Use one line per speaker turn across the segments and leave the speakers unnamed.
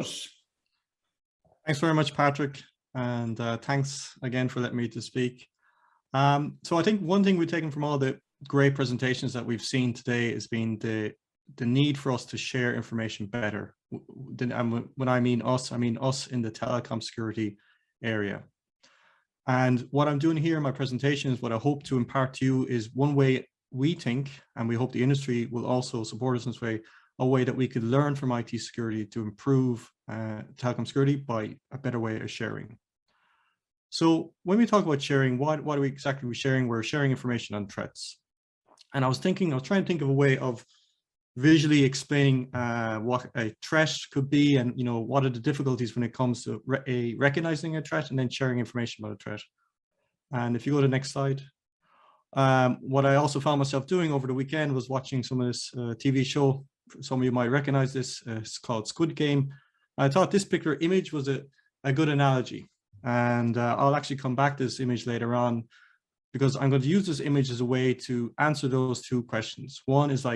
Thanks very much, Patrick, and thanks again for letting me to speak. So I think one thing we've taken from all the great presentations that we've seen today has been the need for us to share information better. And when I mean us in the telecom security area. And what I'm doing here in my presentation is what I hope to impart to you is one way we think, and we hope the industry will also support us in this way, a way that we could learn from IT security to improve telecom security by a better way of sharing. So when we talk about sharing, what are we exactly sharing? We're sharing information on threats. And I was trying to think of a way of visually explaining what a threat could be, and what are the difficulties when it comes to recognizing a threat and then sharing information about a threat. And if you go to the next slide, what I also found myself doing over the weekend was watching some of this TV show. Some of you might recognize this. It's called Squid Game. I thought this particular image was a good analogy, and I'll actually come back to this image later on, because I'm going to use this image as a way to answer those two questions. One is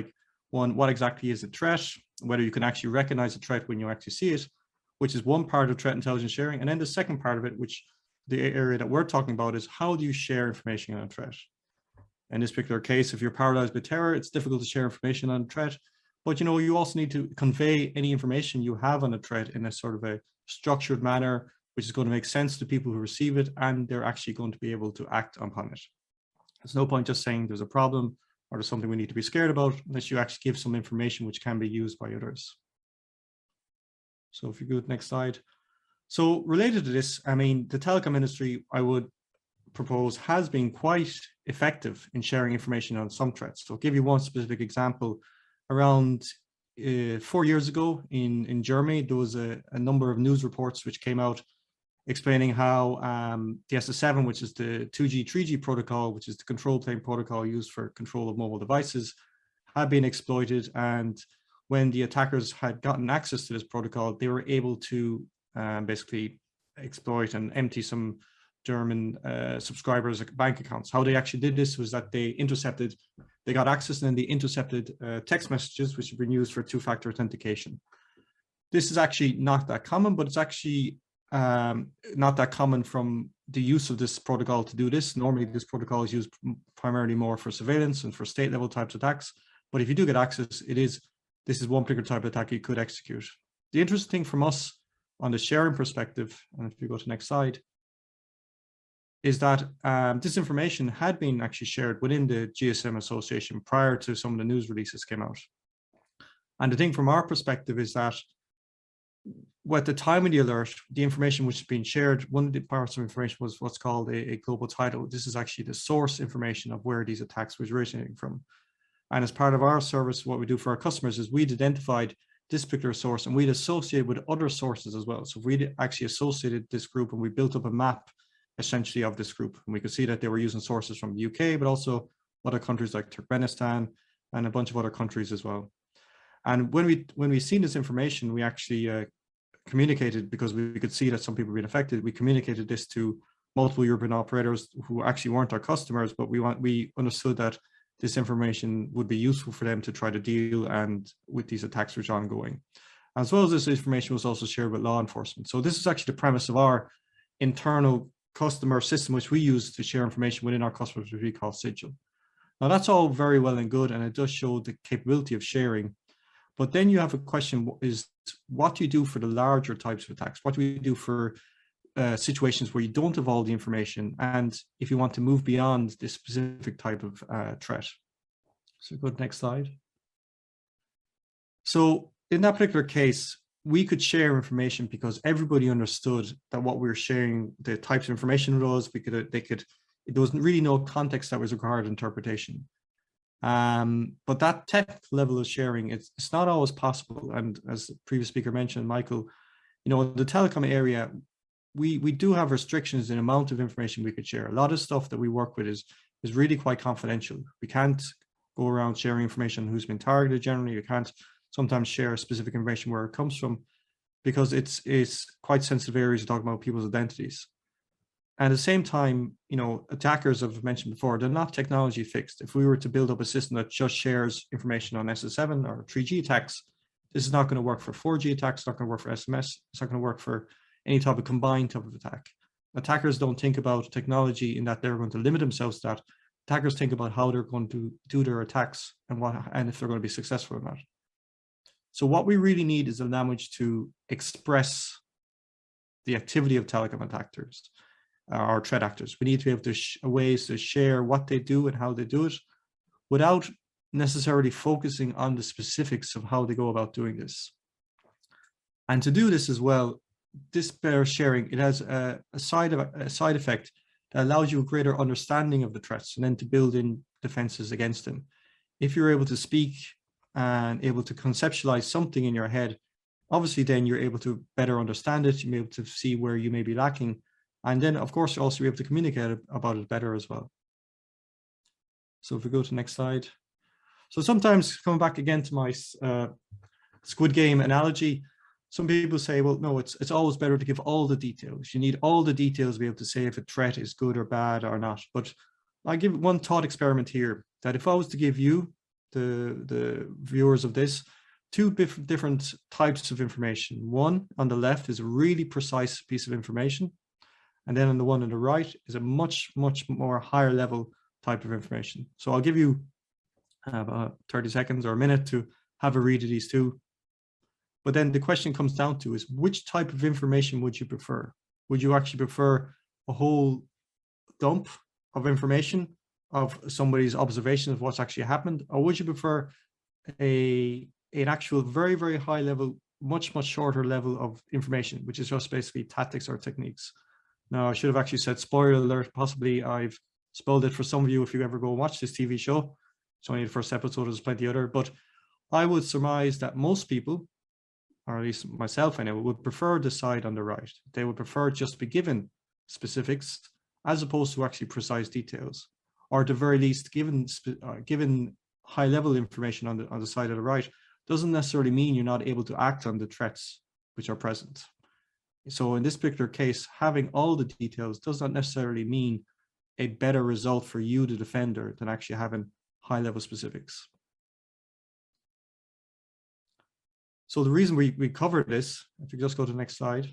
what exactly is a threat, whether you can actually recognize a threat when you actually see it, which is one part of threat intelligence sharing. And then the second part of it, which the area that we're talking about, is how do you share information on a threat? In this particular case, if you're paralyzed by terror, it's difficult to share information on a threat, but you also need to convey any information you have on a threat in a sort of a structured manner, which is going to make sense to people who receive it, and they're actually going to be able to act upon it. There's no point just saying there's a problem or there's something we need to be scared about unless you actually give some information which can be used by others. So if you go to the next slide. So related to this, the telecom industry, I would propose, has been quite effective in sharing information on some threats. So I'll give you one specific example. Around 4 years ago in Germany, there was a number of news reports which came out explaining how the SS7, which is the 2G, 3G protocol, which is the control plane protocol used for control of mobile devices, had been exploited. And when the attackers had gotten access to this protocol, they were able to basically exploit and empty some German subscribers' bank accounts. How they actually did this was that they got access and then they intercepted text messages which have been used for two-factor authentication. This is actually not that common, but it's actually not that common from the use of this protocol to do this. Normally, this protocol is used primarily more for surveillance and for state-level types of attacks. But if you do get access, this is one particular type of attack you could execute. The interesting thing from us on the sharing perspective, and if you go to the next slide, is that this information had been actually shared within the GSM Association prior to some of the news releases came out. And the thing from our perspective is that at the time of the alert, the information which is being shared, one of the parts of information was what's called a global title. This is actually the source information of where these attacks was originating from. And as part of our service, what we do for our customers is we'd identified this particular source and we'd associate with other sources as well. So we'd actually associated this group and we built up a map essentially of this group. And we could see that they were using sources from the UK, but also other countries like Turkmenistan and a bunch of other countries as well. And when we seen this information, we actually communicated, because we could see that some people were being affected. We communicated this to multiple European operators who actually weren't our customers, but we understood that this information would be useful for them to try to deal with these attacks which are ongoing. As well as this information was also shared with law enforcement. So this is actually the premise of our internal customer system, which we use to share information within our customers, which we call Sigil. Now that's all very well and good, and it does show the capability of sharing. But then you have a question, is what do you do for the larger types of attacks? What do we do for situations where you don't have all the information, and if you want to move beyond this specific type of threat? So go to the next slide. So in that particular case, we could share information because everybody understood that what we were sharing, the types of information it was, there was really no context that was required interpretation. But that technical level of sharing, it's not always possible. And as the previous speaker mentioned, Michael, the telecom area, we do have restrictions in the amount of information we could share. A lot of stuff that we work with is really quite confidential. We can't go around sharing information on who's been targeted generally. You can't sometimes share specific information where it comes from, because it's quite sensitive areas to talk about people's identities. At the same time, attackers, I've mentioned before, they're not technology fixed. If we were to build up a system that just shares information on SS7 or 3G attacks, This is not going to work for 4G attacks, it's not going to work for SMS, it's not going to work for any type of combined type of attack. Attackers don't think about technology in that they're going to limit themselves to that. Attackers think about how they're going to do their attacks and if they're going to be successful or not. So what we really need is a language to express the activity of telecom attackers or threat actors. We need to be able to ways to share what they do and how they do it without necessarily focusing on the specifics of how they go about doing this. And to do this as well, this better sharing, it has a side effect that allows you a greater understanding of the threats and then to build in defenses against them. If you're able to speak and able to conceptualize something in your head, obviously then you're able to better understand it, you'll be able to see where you may be lacking, and then of course you'll also be able to communicate about it better as well. So if we go to the next slide. So sometimes, coming back again to my Squid Game analogy, some people say, well, no, it's always better to give all the details. You need all the details to be able to say if a threat is good or bad or not. But I give one thought experiment here, that if I was to give you, the viewers of this, two different types of information. One on the left is a really precise piece of information. And then on the one on the right is a much more higher level type of information. So I'll give you about 30 seconds or a minute to have a read of these two. But then the question comes down to is which type of information would you prefer? Would you actually prefer a whole dump of information of somebody's observation of what's actually happened? Or would you prefer an actual very high level, much shorter level of information, which is just basically tactics or techniques? Now, I should have actually said spoiler alert. Possibly I've spoiled it for some of you if you ever go watch this TV show. It's only the first episode, there's plenty other, but I would surmise that most people, or at least myself, I know, would prefer the side on the right. They would prefer just to be given specifics as opposed to actually precise details, or at the very least, given high level information on the side of the right doesn't necessarily mean you're not able to act on the threats which are present. So in this particular case, having all the details does not necessarily mean a better result for you, the defender, than actually having high level specifics. So the reason we cover this, if you just go to the next slide,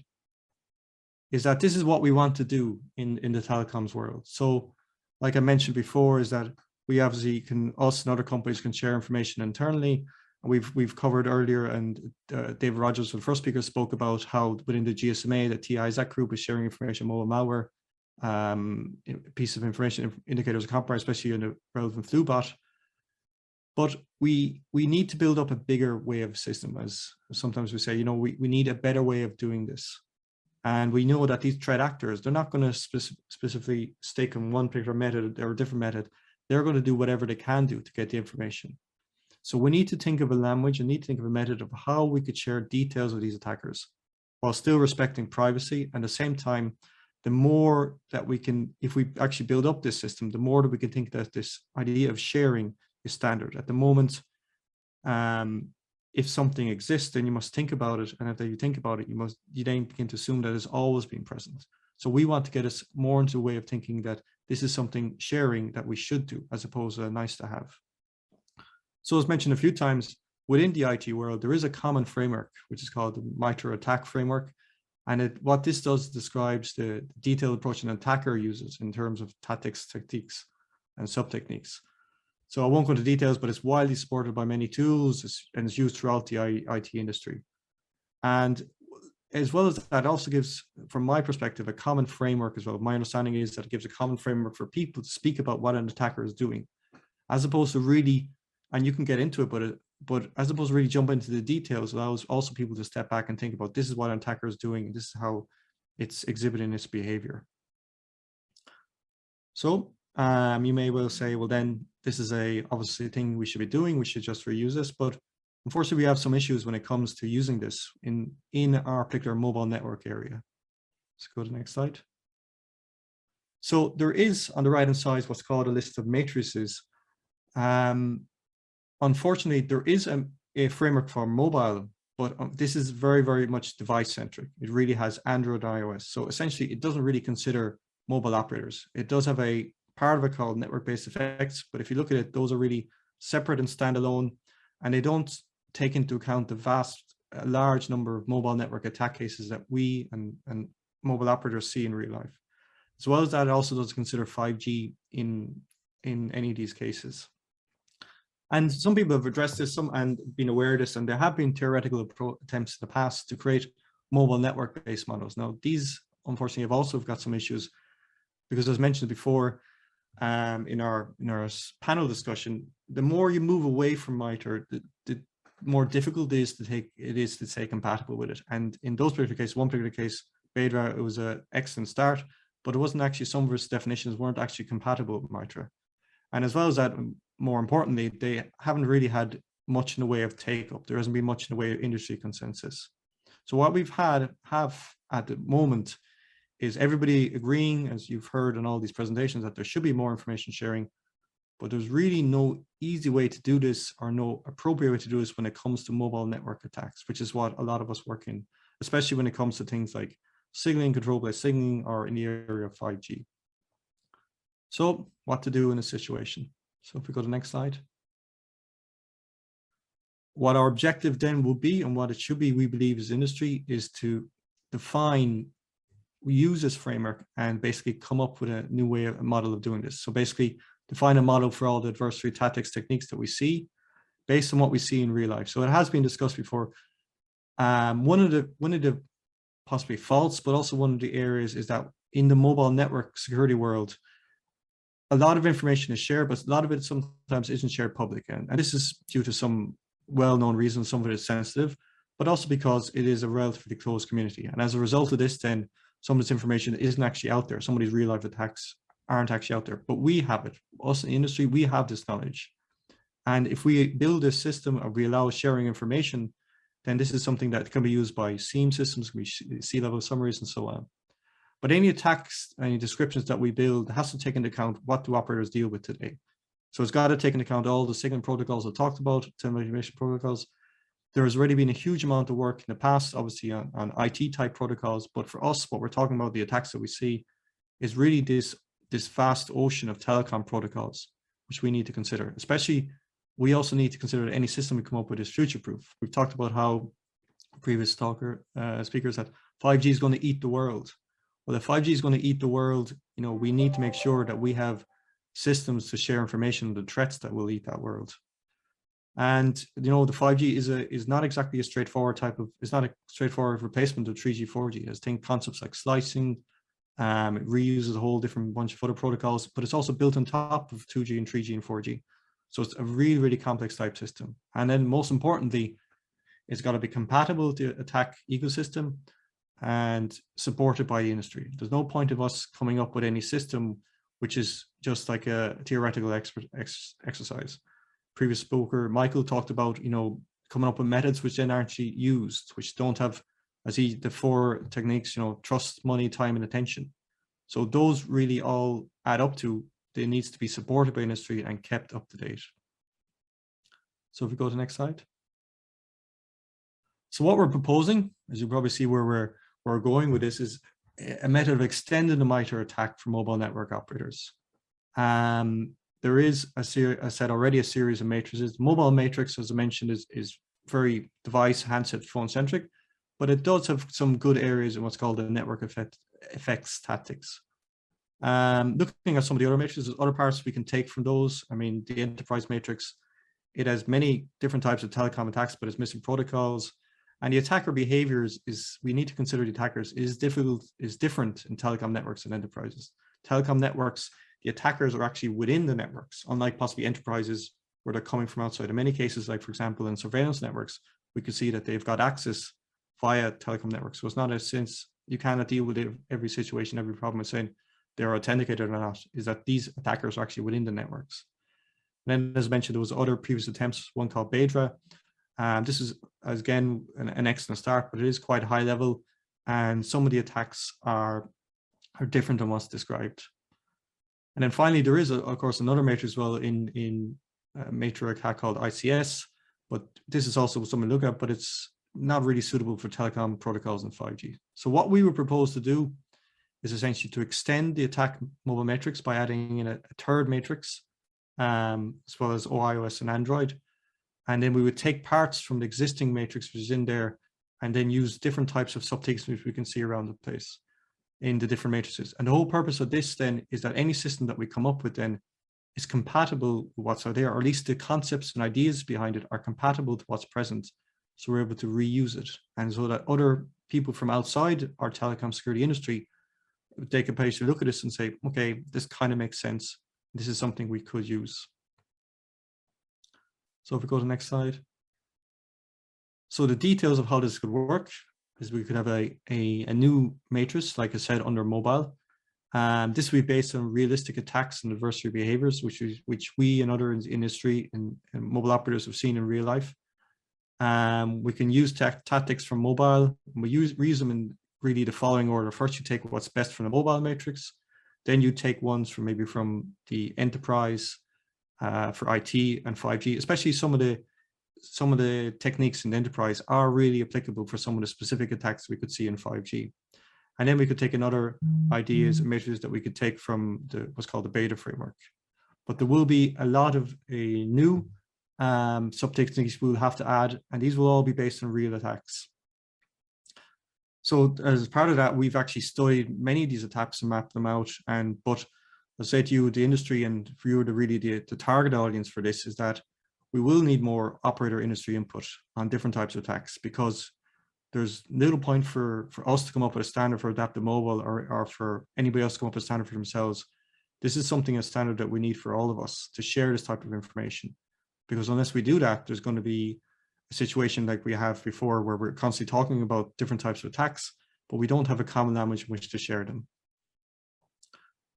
is that this is what we want to do in the telecoms world. So like I mentioned before, is that we obviously can, us and other companies can share information internally. We've covered earlier, and David Rogers, the first speaker, spoke about how within the GSMA, the TTIS group is sharing information, mobile malware, piece of information, indicators of compromise, especially in the relevant flu bot. But we need to build up a bigger way of system, as sometimes we say, you know, we need a better way of doing this. And we know that these threat actors, they're not going to specifically stick on one particular method or a different method. They're going to do whatever they can do to get the information. So we need to think of a language and need to think of a method of how we could share details with these attackers while still respecting privacy. And at the same time, the more that we can, if we actually build up this system, the more that we can think that this idea of sharing is standard. At the moment, if something exists, then you must think about it. And if you think about it, you then begin to assume that it's always been present. So we want to get us more into a way of thinking that this is something sharing that we should do, as opposed to nice to have. So as mentioned a few times, within the IT world, there is a common framework, which is called the MITRE attack framework. And what this does describes the detailed approach an attacker uses in terms of tactics, techniques, and sub-techniques. So I won't go into details, but it's widely supported by many tools and it's used throughout the IT industry. And as well as that, also gives, from my perspective, a common framework as well. My understanding is that it gives a common framework for people to speak about what an attacker is doing, as opposed to really, and you can get into it, but as opposed to really jump into the details, allows also people to step back and think about this is what an attacker is doing, and this is how it's exhibiting its behavior. So you may well say, well, then this is obviously a thing we should be doing. We should just reuse this. But unfortunately, we have some issues when it comes to using this in our particular mobile network area. Let's go to the next slide. So there is on the right-hand side what's called a list of matrices. Unfortunately, there is a framework for mobile, but this is very much device-centric. It really has Android and iOS. So essentially, it doesn't really consider mobile operators. It does have a part of it called network-based effects, but if you look at it, those are really separate and standalone, and they don't take into account the large number of mobile network attack cases that we and mobile operators see in real life. As well as that, it also does consider 5G in any of these cases. And some people have addressed this and been aware of this, and there have been theoretical attempts in the past to create mobile network-based models. Now, these unfortunately have also got some issues because, as mentioned before, in our panel discussion, the more you move away from MITRE, the more difficult it is to stay compatible with it. And in those particular cases, one particular case, Daid, it was an excellent start, but it wasn't actually, some of its definitions weren't actually compatible with MITRE. And as well as that, more importantly, they haven't really had much in the way of take-up. There hasn't been much in the way of industry consensus. So what we've have at the moment is everybody agreeing, as you've heard in all these presentations, that there should be more information sharing, but there's really no easy way to do this or no appropriate way to do this when it comes to mobile network attacks, which is what a lot of us work in, especially when it comes to things like signaling, control by signaling, or in the area of 5G. So what to do in a situation? So if we go to the next slide. What our objective then will be, and what it should be, we believe as industry, is to use this framework and basically come up with a new way, a model of doing this. So basically define a model for all the adversary tactics techniques that we see based on what we see in real life. So it has been discussed before. One of the possibly faults, but also one of the areas is that in the mobile network security world, a lot of information is shared, but a lot of it sometimes isn't shared public. And this is due to some well-known reasons. Some of it is sensitive, but also because it is a relatively closed community. And as a result of this, then some of this information isn't actually out there. Some of these real life attacks aren't actually out there, but we have it. Us in the industry, we have this knowledge. And if we build this system or we allow sharing information, then this is something that can be used by SIEM systems, can be C-level summaries and so on. But any attacks, any descriptions that we build has to take into account what do operators deal with today. So it's got to take into account all the signaling protocols I talked about, telecommunication protocols. There has already been a huge amount of work in the past, obviously on IT type protocols, but for us, what we're talking about, the attacks that we see, is really this vast ocean of telecom protocols, which we need to consider. Especially, we also need to consider that any system we come up with is future-proof. We've talked about how previous speakers that 5G is going to eat the world. Well, if 5G is going to eat the world, we need to make sure that we have systems to share information on the threats that will eat that world. And the 5G is not exactly a straightforward it's not a straightforward replacement of 3G, 4G. It has concepts like slicing. It reuses a whole different bunch of other protocols, but it's also built on top of 2G and 3G and 4G. So it's a really, really complex type system. And then most importantly, it's got to be compatible with the attack ecosystem and supported by the industry. There's no point of us coming up with any system which is just like a theoretical exercise. Previous speaker, Michael, talked about, coming up with methods which then aren't actually used, which don't have, the 4 techniques, trust, money, time, and attention. So those really all add up to, it needs to be supported by industry and kept up to date. So if we go to the next slide. So what we're proposing, as you probably see where we're going with this, is a method of extending the MITRE attack for mobile network operators. There is, I said already, a series of matrices. Mobile matrix, as I mentioned, is very device, handset, phone centric, but it does have some good areas in what's called the network effects tactics. Looking at some of the other matrices, there's other parts we can take from those. The enterprise matrix, it has many different types of telecom attacks, but it's missing protocols. And the attacker behaviors we need to consider the attackers is different in telecom networks and enterprises. Telecom networks, the attackers are actually within the networks, unlike possibly enterprises where they're coming from outside. In many cases, like for example, in surveillance networks, we could see that they've got access via telecom networks. So it's not a sense, you cannot deal with every situation, every problem with saying they're authenticated or not, is that these attackers are actually within the networks. And then, as mentioned, there was other previous attempts, one called Daid. This is, again, an excellent start, but it is quite high level. And some of the attacks are different than what's described. And then finally, there is, of course, another matrix as well in MITRE attack called ICS, but this is also something to look at, but it's not really suitable for telecom protocols and 5G. So what we would propose to do is essentially to extend the attack mobile matrix by adding in a third matrix, as well as iOS and Android. And then we would take parts from the existing matrix which is in there and then use different types of subtypes which we can see around the place in the different matrices. And the whole purpose of this then is that any system that we come up with then is compatible with what's out there, or at least the concepts and ideas behind it are compatible to what's present. So we're able to reuse it. And so that other people from outside our telecom security industry, they can basically look at this and say, okay, this kind of makes sense. This is something we could use. So if we go to the next slide. So the details of how this could work is we could have a new matrix, like I said, under mobile. This will be based on realistic attacks and adversary behaviors, which we and others in the industry and mobile operators have seen in real life. We can use tactics from mobile. We reuse them in really the following order. First, you take what's best from the mobile matrix. Then you take ones from maybe from the enterprise for IT and 5G, especially some of the techniques in the enterprise are really applicable for some of the specific attacks we could see in 5G. And then we could take another ideas and measures that we could take from what's called the beta framework. But there will be a lot of new sub-techniques we'll have to add, and these will all be based on real attacks. So as part of that, we've actually studied many of these attacks and mapped them out. But I'll say to you, the industry and for you, the target audience for this is that we will need more operator industry input on different types of attacks, because there's little point for us to come up with a standard for AdaptiveMobile or for anybody else to come up with a standard for themselves. This is something, a standard that we need for all of us to share this type of information, because unless we do that, there's going to be a situation like we have before where we're constantly talking about different types of attacks, but we don't have a common language in which to share them.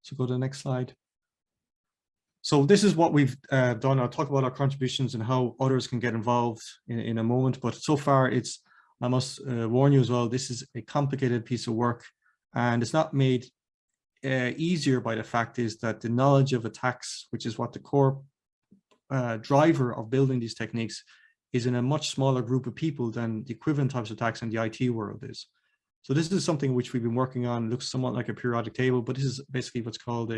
So go to the next slide. So this is what we've done. I'll talk about our contributions and how others can get involved in a moment, but so far I must warn you as well, this is a complicated piece of work, and it's not made easier by the fact is that the knowledge of attacks, which is what the core driver of building these techniques, is in a much smaller group of people than the equivalent types of attacks in the IT world is. So this is something which we've been working on. It looks somewhat like a periodic table, but this is basically what's called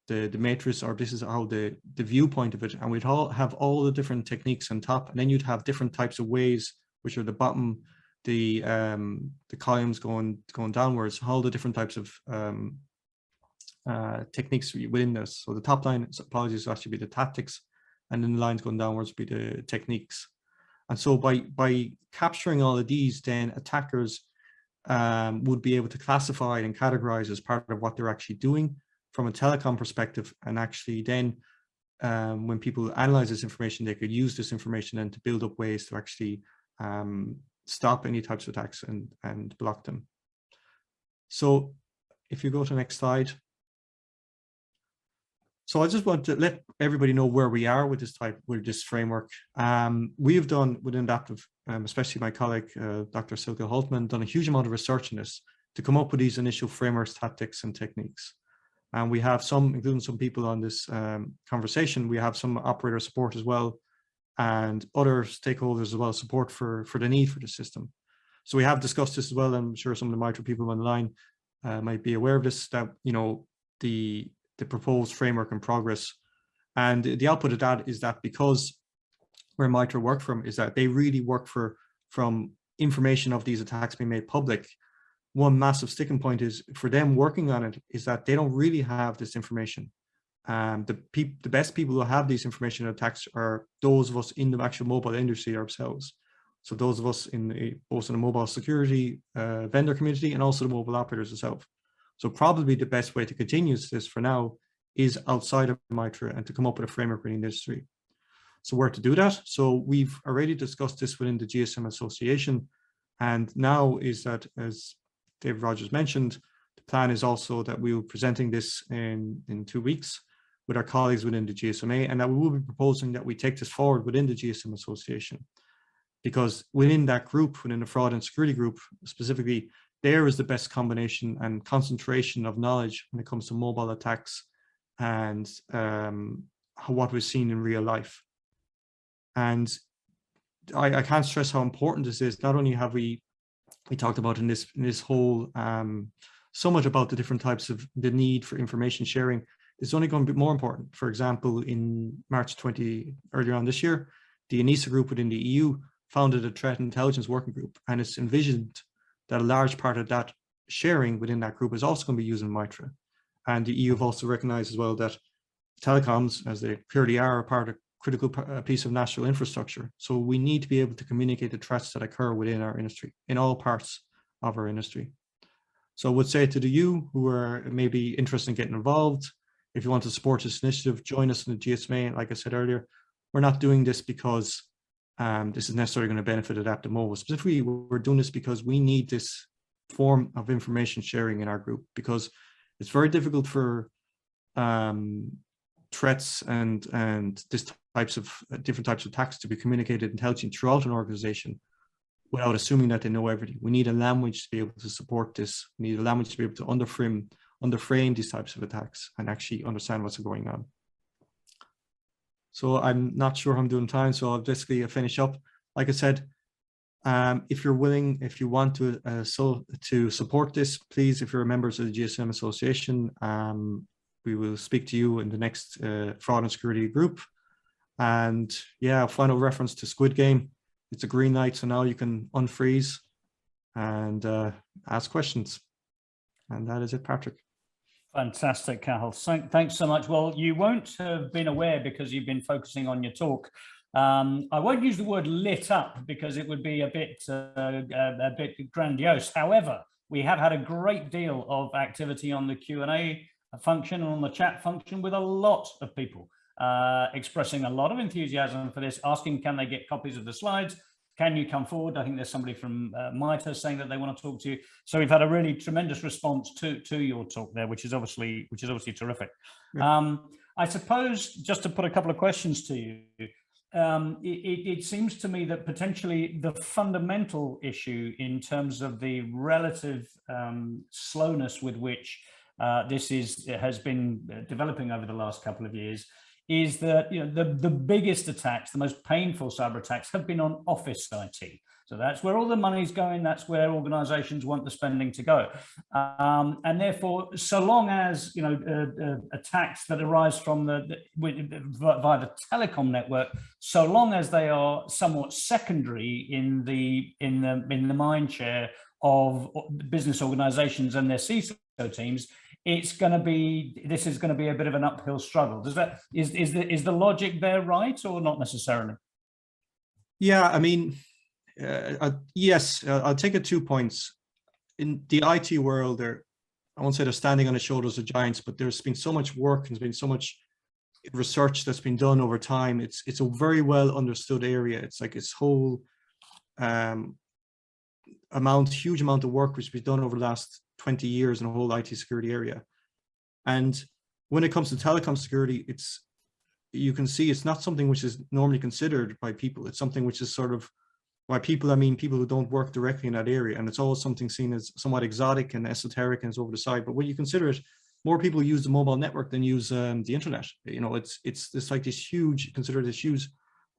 the matrix, or this is how the viewpoint of it. And we'd all have all the different techniques on top, and then you'd have different types of ways, which are the bottom, the columns going downwards, all the different types of techniques within this. So the top line, apologies, will actually be the tactics, and then the lines going downwards will be the techniques. And so by capturing all of these, then attackers would be able to classify and categorize as part of what they're actually doing from a telecom perspective. And actually then when people analyze this information, they could use this information then to build up ways to actually stop any types of attacks and block them. So if you go to the next slide. So I just want to let everybody know where we are with this framework. We have done within Adaptive, especially my colleague, Dr. Silke Holtman, done a huge amount of research in this to come up with these initial frameworks, tactics, and techniques. And we have some, including some people on this conversation, we have some operator support as well, and other stakeholders as well, support for the need for the system. So we have discussed this as well. I'm sure some of the MITRE people on the line might be aware of this, that, you know, the proposed framework in progress. And the output of that is that because where MITRE work from is that they really work from information of these attacks being made public. One massive sticking point is for them working on it is that they don't really have this information. The best people who have these information attacks are those of us in the actual mobile industry ourselves. So those of us both in the mobile security vendor community and also the mobile operators itself. So probably the best way to continue this for now is outside of MITRE and to come up with a framework in the industry. So where to do that? So we've already discussed this within the GSM Association. And now is that, as David Rogers mentioned, the plan is also that we'll be presenting this in 2 weeks with our colleagues within the GSMA, and that we will be proposing that we take this forward within the GSM Association. Because within that group, within the fraud and security group specifically, there is the best combination and concentration of knowledge when it comes to mobile attacks and what we've seen in real life. And I can't stress how important this is. Not only have we talked about in this whole so much about the different types of the need for information sharing, it's only going to be more important. For example, in March earlier on this year, the ENISA group within the EU founded a threat intelligence working group, and it's envisioned that a large part of that sharing within that group is also going to be using MITRE. And the EU have also recognized as well that telecoms, as they clearly are part of a critical piece of national infrastructure. So we need to be able to communicate the threats that occur within our industry, in all parts of our industry. So I would say to you who are maybe interested in getting involved, if you want to support this initiative, join us in the GSMA. Like I said earlier, we're not doing this because this is necessarily going to benefit AdaptiveMobile. Specifically, we're doing this because we need this form of information sharing in our group, because it's very difficult for threats and different types of attacks to be communicated intelligently throughout an organization without assuming that they know everything. We need a language to be able to support this. We need a language to be able to underframe these types of attacks and actually understand what's going on. So I'm not sure how I'm doing time, so I'll basically finish up. Like I said, if you're willing, if you want to support this, please, if you're members of the GSM Association, we will speak to you in the next fraud and security group. And yeah, final reference to Squid Game. It's a green light, so now you can unfreeze and ask questions. And that is it, Patrick.
Fantastic, Cathal. Thanks so much. Well, you won't have been aware because you've been focusing on your talk. I won't use the word lit up because it would be a bit grandiose. However, we have had a great deal of activity on the Q&A function and on the chat function, with a lot of people expressing a lot of enthusiasm for this, asking can they get copies of the slides. Can you come forward? I think there's somebody from MITRE saying that they want to talk to you. So we've had a really tremendous response to your talk there, which is obviously terrific. Yeah. I suppose just to put a couple of questions to you, it seems to me that potentially the fundamental issue in terms of the relative slowness with which this has been developing over the last couple of years is that the biggest attacks, the most painful cyber attacks, have been on office IT. So that's where all the money's going. That's where organizations want the spending to go. And therefore, so long as attacks that arise from via the telecom network, so long as they are somewhat secondary in the mind share of business organizations and their CISO teams, this is going to be a bit of an uphill struggle. Is the logic there right, or not necessarily?
Yeah, I mean, yes, I'll take it 2 points. In the IT world, I won't say they're standing on the shoulders of giants, but there's been so much work and there's been so much research that's been done over time. It's a very well understood area. It's like this whole huge amount of work which has been done over the last 20 years in the whole IT security area. And when it comes to telecom security, you can see it's not something which is normally considered by people. It's something which is sort of, by people, I mean people who don't work directly in that area. And it's always something seen as somewhat exotic and esoteric and is over the side. But when you consider it, more people use the mobile network than use the internet. It's like this huge, considered this huge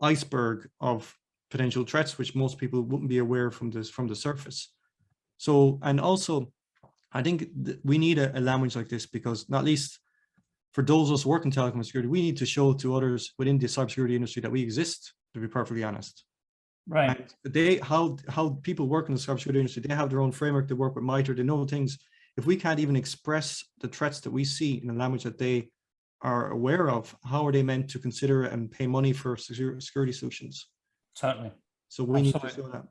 iceberg of potential threats, which most people wouldn't be aware from the surface. So, and also, I think we need a language like this, because not least for those of us working in telecom security, we need to show to others within the cybersecurity industry that we exist, to be perfectly honest.
Right.
And how people work in the cybersecurity industry, they have their own framework. They work with MITRE, they know things. If we can't even express the threats that we see in a language that they are aware of, how are they meant to consider and pay money for security solutions?
Certainly.
So we need to show that.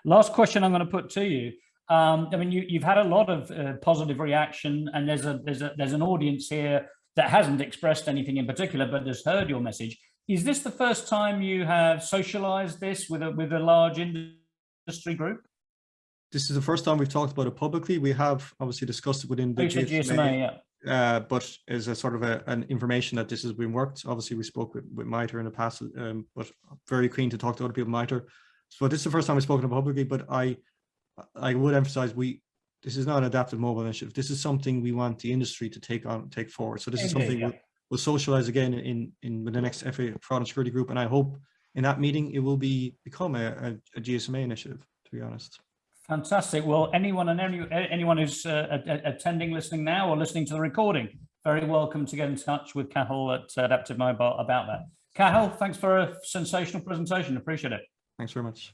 Last question I'm going to put to you. I mean, you've had a lot of positive reaction, and there's an audience here that hasn't expressed anything in particular, but has heard your message. Is this the first time you have socialized this with a large industry group?
This is the first time we've talked about it publicly. We have obviously discussed it within the
GSMA, yeah.
But as a sort of an information that this has been worked. Obviously, we spoke with MITRE in the past, but very keen to talk to other people MITRE. So this is the first time we've spoken about publicly, but I would emphasize this is not an AdaptiveMobile initiative. This is something we want the industry to take forward. So this is something we'll socialize again in the next FA Fraud and Security Group, and I hope in that meeting it will become a GSMA initiative, to be honest.
Fantastic. Well, anyone who's attending, listening now, or listening to the recording, very welcome to get in touch with Cathal at AdaptiveMobile about that. Cathal, thanks for a sensational presentation. Appreciate it.
Thanks very much.